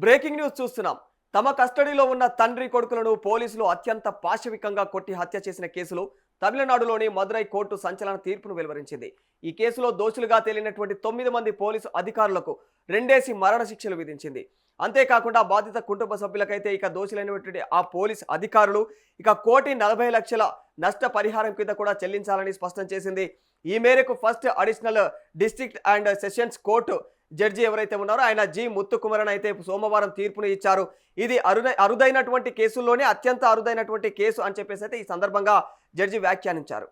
Breaking news చూస్తున్నాం. తమ కస్టడీలో ఉన్న తండ్రి కొడుకులను పోలీసులు అత్యంత పాశవికంగా కొట్టి హత్య చేసిన కేసులో తమిళనాడులోని మదురై కోర్టు సంచలన తీర్పును వెలువరించింది. ఈ కేసులో దోషులుగా తేలినటువంటి 9 మంది పోలీసు అధికారులకు రెండేసి మరణ శిక్షలు విధించింది. అంతేకాకుండా బాధిత కుటుంబ సభ్యులకైతే ఇక దోషులైనటువంటి ఆ పోలీస్ అధికారులు ఇక 1,40,00,000 నష్ట పరిహారం కింద కూడా చెల్లించాలని స్పష్టం చేసింది. ఈ మేరకు first additional district and sessions court judge ఎవరైతే ఉన్నారో ఆయన జి ముత్తుకుమరన్ అయితే సోమవారం తీర్పును ఇచ్చారు. ఇది అరుదైనటువంటి కేసుల్లోనే అత్యంత అరుదైనటువంటి కేసు అని చెప్పేసి అయితే ఈ సందర్భంగా జడ్జి వ్యాఖ్యానించారు.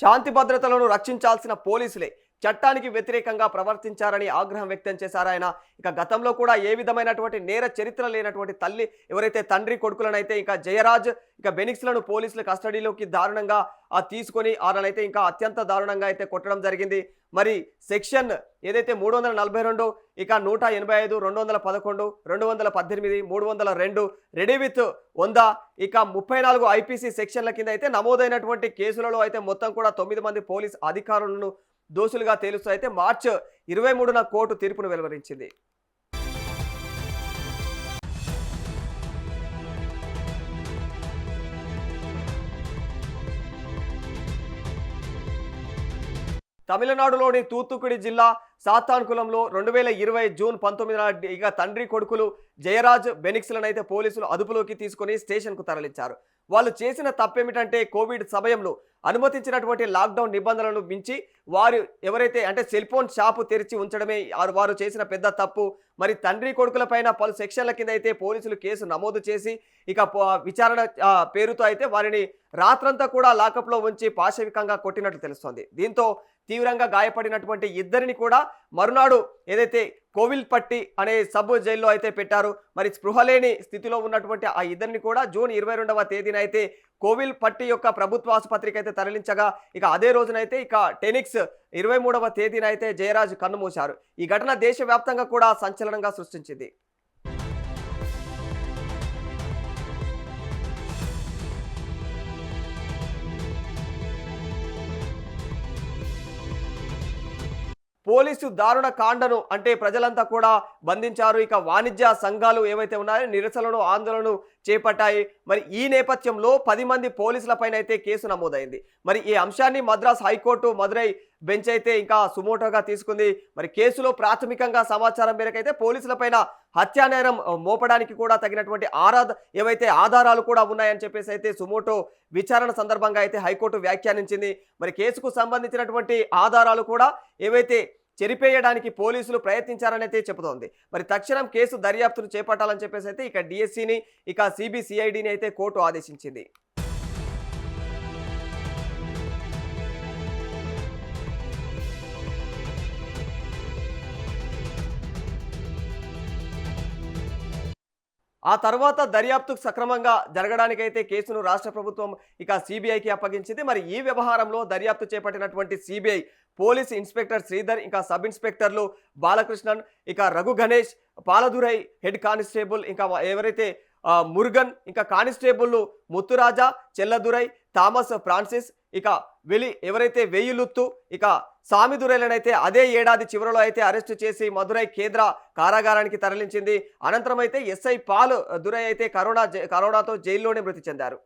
శాంతి భద్రతలను రక్షించాల్సిన పోలీసులే చట్టానికి వ్యతిరేకంగా ప్రవర్తించారని ఆగ్రహం వ్యక్తం చేశారు ఆయన. ఇక గతంలో కూడా ఏ విధమైనటువంటి నేర చరిత్ర లేనటువంటి తల్లి ఎవరైతే తండ్రి కొడుకులనైతే ఇంకా జయరాజ్ ఇక బెనిక్స్లను పోలీసుల కస్టడీలోకి దారుణంగా తీసుకొని వాళ్ళనైతే ఇంకా అత్యంత దారుణంగా అయితే కొట్టడం జరిగింది. మరి సెక్షన్ ఏదైతే 342 ఇక 185 211 218 302 రెడీ విత్ 100 ఇక 34 ఐపీసీ సెక్షన్ల కింద అయితే నమోదైనటువంటి కేసులలో అయితే మొత్తం కూడా 9 మంది పోలీస్ అధికారులను దోషులుగా తేలుస్తూ అయితే మార్చి 23న కోర్టు తీర్పును వెలువరించింది. తమిళనాడులోని తూత్తుకుడి జిల్లా సాతాన్కులంలో 2020 జూన్ 19న ఇక తండ్రి కొడుకులు జయరాజ్ బెనిక్స్లను అయితే పోలీసులు అదుపులోకి తీసుకుని స్టేషన్కు తరలించారు. వాళ్ళు చేసిన తప్పేమిటంటే కోవిడ్ సమయంలో అనుమతించినటువంటి లాక్డౌన్ నిబంధనలను మించి వారు ఎవరైతే అంటే సెల్ ఫోన్ షాపు తెరిచి ఉంచడమే వారు చేసిన పెద్ద తప్పు. మరి తండ్రి కొడుకుల పైన పలు సెక్షన్ల కింద అయితే పోలీసులు కేసు నమోదు చేసి ఇక విచారణ పేరుతో అయితే వారిని రాత్రంతా కూడా లాకప్లో ఉంచి పాశవికంగా కొట్టినట్లు తెలుస్తోంది. దీంతో తీవ్రంగా గాయపడినటువంటి ఇద్దరిని కూడా మరునాడు ఏదైతే కోవిల్పట్టి అనే సబ్ జైల్లో అయితే పెట్టారు. మరి స్పృహ లేని స్థితిలో ఉన్నటువంటి ఆ ఇద్దరిని కూడా జూన్ 22వ తేదీన అయితే కోవిల్పట్టి యొక్క ప్రభుత్వ ఆసుపత్రికి అయితే తరలించగా ఇక అదే రోజునైతే ఇక టెనిక్స్ 23వ తేదీన అయితే జయరాజ్ కన్నుమూశారు. ఈ ఘటన దేశవ్యాప్తంగా కూడా సంచలనంగా సృష్టించింది. పోలీసు దారుణ కాండను అంటే ప్రజలంతా కూడా బంధించారు. ఇక వాణిజ్య సంఘాలు ఏవైతే ఉన్నాయో నిరసనలు ఆందోళనలు చేపట్టాయి. మరి ఈ నేపథ్యంలో 10 మంది పోలీసుల పైన అయితే కేసు నమోదైంది. మరి ఈ అంశాన్ని మద్రాస్ హైకోర్టు మదురై బెంచ్ అయితే ఇంకా సుమోటోగా తీసుకుంది. మరి కేసులో ప్రాథమికంగా సమాచారం మేరకైతే పోలీసుల పైన హత్యానేరం మోపడానికి కూడా తగినటువంటి ఏవైతే ఆధారాలు కూడా ఉన్నాయని చెప్పేసి అయితే సుమోటో విచారణ సందర్భంగా అయితే హైకోర్టు వ్యాఖ్యానించింది. మరి కేసుకు సంబంధించినటువంటి ఆధారాలు కూడా ఏవైతే చెరిపేయడానికి పోలీసులు ప్రయత్నించారని అయితే చెబుతోంది. మరి తక్షణం కేసు దర్యాప్తును చేపట్టాలని చెప్పేసి అయితే ఇక డిఎస్సిని ఇక సిబిసిఐడిని అయితే కోర్టు ఆదేశించింది. ఆ తర్వాత దర్యాప్తు సక్రమంగా జరగడానికైతే కేసును రాష్ట్ర ప్రభుత్వం ఇక సిబిఐకి అప్పగించింది. మరి ఈ వ్యవహారంలో దర్యాప్తు చేపట్టినటువంటి సిబిఐ పోలీస్ ఇన్స్పెక్టర్ శ్రీధర్ ఇంకా సబ్ ఇన్స్పెక్టర్లు బాలకృష్ణన్ ఇక రఘు గణేష్ పాలదురై హెడ్ కానిస్టేబుల్ ఇంకా ఎవరైతే మురుగన్ ఇంకా కానిస్టేబుల్ ముత్తురాజా చెల్లదురై థామస్ ఫ్రాన్సిస్ ఇక ఎవరైతే వెయ్యిలుత్తు ఇక సామిదురైలనైతే అదే ఏడాది చివరిలో అయితే అరెస్టు చేసి మదురై కేంద్ర కారాగారానికి తరలించింది. అనంతరం అయితే ఎస్ఐ పాల్ దురై అయితే కరోనాతో జైల్లోనే మృతి చెందారు.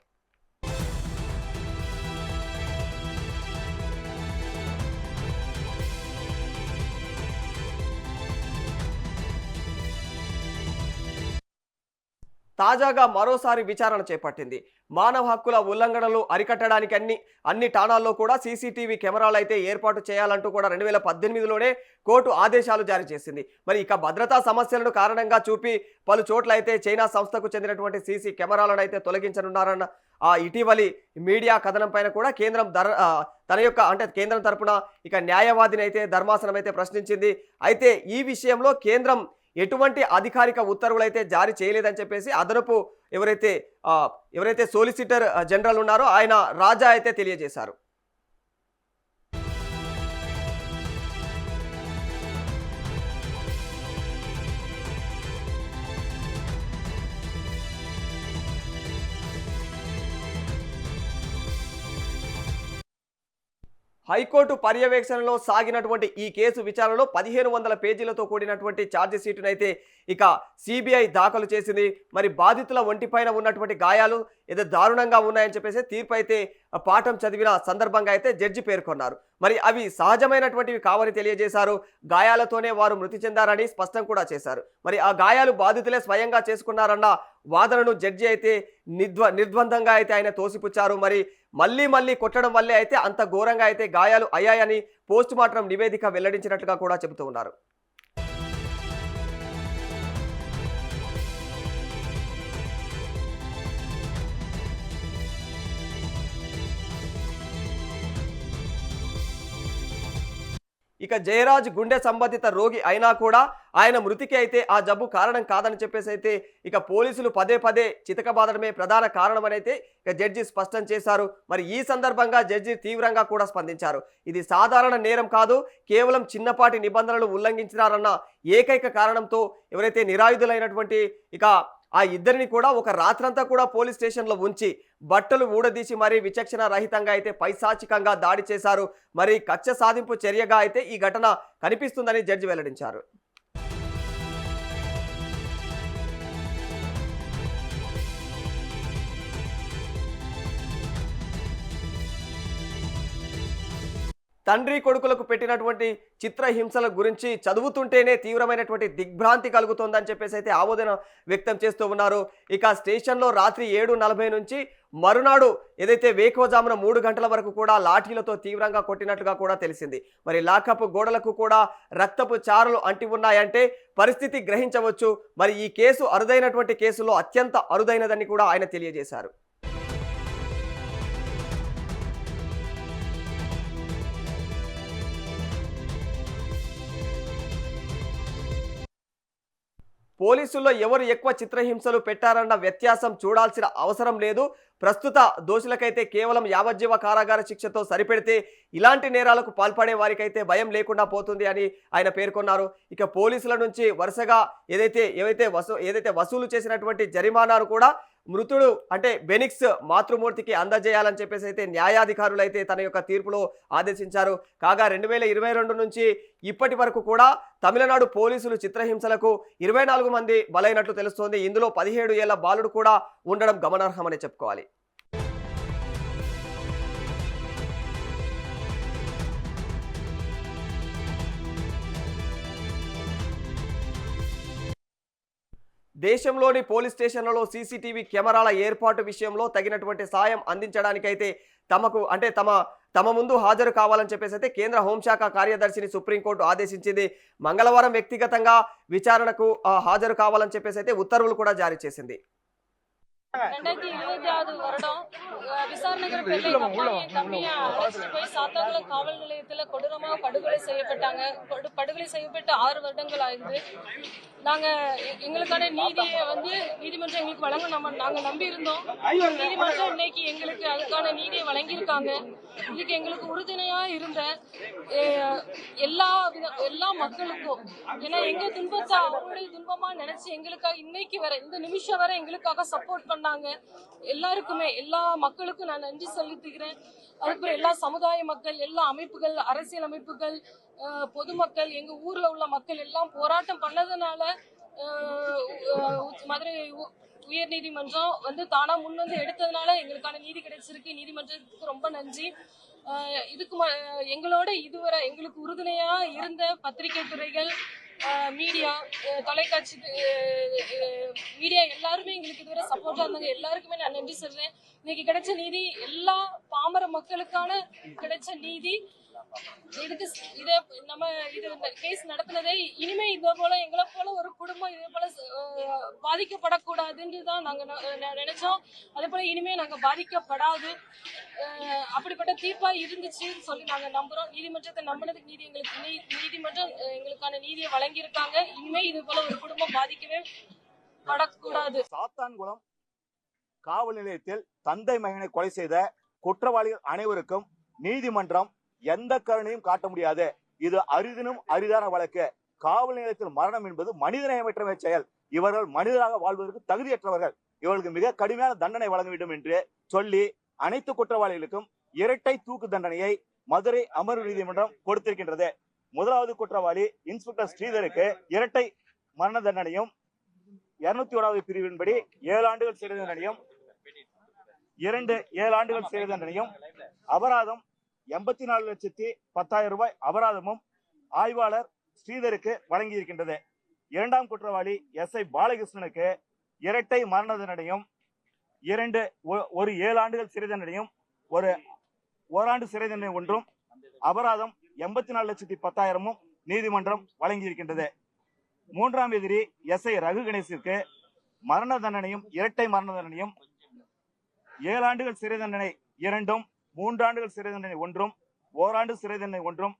తాజాగా మరోసారి విచారణ చేపట్టింది. మానవ హక్కుల ఉల్లంఘనలు అరికట్టడానికి అన్ని ఠాణాల్లో కూడా సీసీటీవీ కెమెరాలు అయితే ఏర్పాటు చేయాలంటూ కూడా 2018లోనే కోర్టు ఆదేశాలు జారీ చేసింది. మరి ఇక భద్రతా సమస్యలను కారణంగా చూపి పలు చోట్ల అయితే చైనా సంస్థకు చెందినటువంటి సీసీ కెమెరాలను అయితే తొలగించనున్నారన్న ఇటీవలి మీడియా కథనం పైన కూడా కేంద్రం కేంద్రం తరపున ఇక న్యాయవాదిని అయితే ధర్మాసనం అయితే ప్రశ్నించింది. అయితే ఈ విషయంలో కేంద్రం ఎటువంటి అధికారిక ఉత్తర్వులు అయితే జారీ చేయలేదని చెప్పేసి అదనపు ఎవరైతే సోలిసిటర్ జనరల్ ఉన్నారో ఆయన రాజా అయితే తెలియజేశారు. హైకోర్టు పర్యవేక్షణలో సాగినటువంటి ఈ కేసు విచారణలో 1500 పేజీలతో కూడినటువంటి ఛార్జ్ షీటును అయితే ఇక సిబిఐ దాఖలు చేసింది. మరి బాధితుల ఒంటిపైన ఉన్నటువంటి గాయాలు ఏదో దారుణంగా ఉన్నాయని చెప్పేసి తీర్పు అయితే పాఠం చదివిన సందర్భంగా అయితే జడ్జి పేర్కొన్నారు. మరి అవి సహజమైనటువంటివి కావని తెలియజేశారు. గాయాలతోనే వారు మృతి చెందారని స్పష్టం కూడా చేశారు. మరి ఆ గాయాలు బాధితులే స్వయంగా చేసుకున్నారన్న వాదనను జడ్జి అయితే నిర్ద్వందంగా అయితే ఆయన తోసిపుచ్చారు. మరి మళ్ళీ కొట్టడం వల్లే అయితే అంత ఘోరంగా అయితే గాయాలు అయ్యాయని పోస్ట్ మార్టం నివేదిక వెల్లడించినట్లుగా కూడా చెబుతూ ఉన్నారు. ఇక జయరాజ్ గుండె సంబంధిత రోగి అయినా కూడా ఆయన మృతికి అయితే ఆ జబ్బు కారణం కాదని చెప్పేసి అయితే ఇక పోలీసులు పదే చితకబాదడమే ప్రధాన కారణమని అయితే ఇక జడ్జి స్పష్టం చేశారు. మరి ఈ సందర్భంగా జడ్జి తీవ్రంగా కూడా స్పందించారు. ఇది సాధారణ నేరం కాదు, కేవలం చిన్నపాటి నిబంధనలు ఉల్లంఘించినారన్న ఏకైక కారణంతో ఎవరైతే నిరాయుధులైనటువంటి ఇక ఆ ఇద్దరిని కూడా ఒక రాత్రంతా కూడా పోలీస్ స్టేషన్లో ఉంచి బట్టలు ఊడదీసి మరీ విచక్షణ రహితంగా అయితే పైశాచికంగా దాడి చేశారు. మరి కక్ష సాధింపు చర్యగా అయితే ఈ ఘటన కనిపిస్తుందని జడ్జి వెల్లడించారు. తండ్రి కొడుకులకు పెట్టినటువంటి చిత్రహింసల గురించి చదువుతుంటేనే తీవ్రమైనటువంటి దిగ్భ్రాంతి కలుగుతోందని చెప్పేసి అయితే ఆవేదన వ్యక్తం చేస్తూ ఉన్నారు. ఇక స్టేషన్లో రాత్రి 7:40 నుంచి మరునాడు ఏదైతే వేకువజామున 3 గంటల వరకు కూడా లాఠీలతో తీవ్రంగా కొట్టినట్లుగా కూడా తెలిసింది. మరి లాకప్ గోడలకు కూడా రక్తపు చారులు అంటి ఉన్నాయంటే పరిస్థితి గ్రహించవచ్చు. మరి ఈ కేసు అరుదైనటువంటి కేసులో అత్యంత అరుదైనదని కూడా ఆయన తెలియజేశారు. పోలీసుల్లో ఎవరు ఎక్కువ చిత్రహింసలు పెట్టారన్న వ్యత్యాసం చూడాల్సిన అవసరం లేదు. ప్రస్తుత దోషులకైతే కేవలం యావజ్జీవ కారాగార శిక్షతో సరిపెడితే ఇలాంటి నేరాలకు పాల్పడే వారికైతే భయం లేకుండా పోతుంది అని ఆయన పేర్కొన్నారు. ఇక పోలీసుల నుంచి వరుసగా ఏదైతే వసూలు చేసినటువంటి జరిమానాను కూడా మృతుడు అంటే బెనిక్స్ మాతృమూర్తికి అందజేయాలని చెప్పేసి అయితే న్యాయాధికారులు అయితే తన యొక్క తీర్పులో ఆదేశించారు. కాగా 2022 నుంచి ఇప్పటి వరకు కూడా తమిళనాడు పోలీసులు చిత్రహింసలకు 24 మంది బలైనట్లు తెలుస్తోంది. ఇందులో 17 ఏళ్ల బాలుడు కూడా ఉండడం గమనార్హమని చెప్పుకోవాలి. దేశంలోని పోలీస్ స్టేషన్లలో సీసీటీవీ కెమెరాల ఏర్పాటు విషయంలో తగినటువంటి సాయం అందించడానికైతే తమ ముందు హాజరు కావాలని చెప్పేసి అయితే కేంద్ర హోంశాఖ కార్యదర్శిని సుప్రీంకోర్టు ఆదేశించింది. మంగళవారం వ్యక్తిగతంగా విచారణకు హాజరు కావాలని చెప్పేసి అయితే ఉత్తర్వులు కూడా జారీ చేసింది. 2026 வருடம் விசாரணைகள் பெரிய என் தம்பியை அழைச்சிட்டு போய் சாத்தான்குளம் காவல் நிலையத்துல கொடூரமா படுகொலை செய்யப்பட்டாங்க. படுகொலை செய்யப்பட்டு 6 வருடங்கள் ஆயிடுது. நாங்க எங்களுக்கான நீதியை நீதிமன்றம் எங்களுக்கு வழங்க நாங்க நம்பி இருந்தோம். நீதிமன்றம் இன்னைக்கு எங்களுக்கு அதுக்கான நீதியை வழங்கியிருக்காங்க. இதுக்கு எங்களுக்கு உறுதுணையா இருந்த எல்லா மக்களுக்கும், ஏன்னா எங்க துன்பத்தை அவருடைய துன்பமா நினைச்சு எங்களுக்காக இன்னைக்கு வர இந்த நிமிஷம் வரை எங்களுக்காக சப்போர்ட் பண்ணாங்க. எல்லாருக்குமே எல்லா மக்களுக்கும் நான் நன்றி செலுத்துகிறேன். அதுக்கப்புறம் எல்லா சமுதாய மக்கள், எல்லா அமைப்புகள், அரசியல் அமைப்புகள், பொதுமக்கள், எங்க ஊர்ல உள்ள மக்கள் எல்லாம் போராட்டம் பண்ணதுனால மதுரை உயர் நீதிமன்றம் தானா முன் எடுத்ததுனால எங்களுக்கான நீதி கிடைச்சிருக்கு. நீதிமன்றத்துக்கு ரொம்ப நன்றி. இதுக்கு எங்களோட இதுவரை எங்களுக்கு உறுதுணையா இருந்த பத்திரிகை துறைகள், மீடியா, தொலைக்காட்சி மீடியா எல்லாருமே எங்களுக்கு இதுவரை சப்போர்ட்டா இருந்தாங்க. எல்லாருக்குமே நான் நன்றி சொல்றேன். இன்னைக்கு கிடைச்ச நீதி எல்லா பாமர மக்களுக்கான கிடைச்ச நீதி. இதுக்கு இது கேஸ் நடத்தினதே இனிமே இதே போல எங்களை போல ஒரு குடும்பம் இதே போல பாதிக்கப்படக்கூடாதுன்னு தான் நாங்க நினைச்சோம். அதே போல இனிமே நாங்க பாதிக்கப்படாது அப்படிப்பட்ட தீர்ப்பா இருந்துச்சுன்னு சொல்லி நாங்க நம்புறோம். நீதிமன்றத்தை நம்பினதுக்கு நீதிமன்றம் எங்களுக்கான நீதியை வழங்கியிருக்காங்க. இனிமே இது போல ஒரு குடும்பம் பாதிக்கவே படக்கூடாது. சாத்தான்குளம் காவல் நிலையத்தில் தந்தை மகனை கொலை செய்த குற்றவாளிகள் அனைவருக்கும் நீதிமன்றம் எந்த கருணையும் காட்ட முடியாது. இது அரிதினும் அரிதான வழக்கு. காவல் நிலையத்தில் மரணம் என்பது மனிதநேயமற்ற செயல். இவர்கள் மனிதராக வாழ்வதற்கு தகுதியற்றவர்கள். இவர்களுக்கு மிக கடுமையான தண்டனை வழங்க வேண்டும் என்று சொல்லி அனைத்து குற்றவாளிகளுக்கும் இரட்டை தூக்கு தண்டனையை மதுரை அமர்வு நீதிமன்றம் கொடுத்திருக்கின்றது. முதலாவது குற்றவாளி இன்ஸ்பெக்டர் ஸ்ரீதருக்கு இரட்டை மரண தண்டனையும் 201வது பிரிவின்படி 7 ஆண்டுகள் சிறை தண்டனையும் 7 ஆண்டுகள் சிறை தண்டனையும் அபராதம் 84,10,000 ரூபாய் அபராதமும் ஆய்வாளர் ஸ்ரீதருக்கு வழங்கியிருக்கின்றது. இரண்டாம் குற்றவாளி SI பாலகிருஷ்ணனுக்கு இரட்டை மரண தண்டனையும் ஒரு 7 ஆண்டுகள் சிறை தண்டனையும் ஒரு ஓராண்டு சிறை தண்டனை ஒன்றும் அபராதம் 84,10,000 நீதிமன்றம் வழங்கியிருக்கின்றது. மூன்றாம் எதிரி SI ரகு கணேசிற்கு மரண தண்டனையும் இரட்டை மரண தண்டனையும் 7 ஆண்டுகள் சிறை தண்டனை 2, 3 ஆண்டுகள் சிறை தண்டனை 1, ஓராண்டு சிறை தண்டனை 1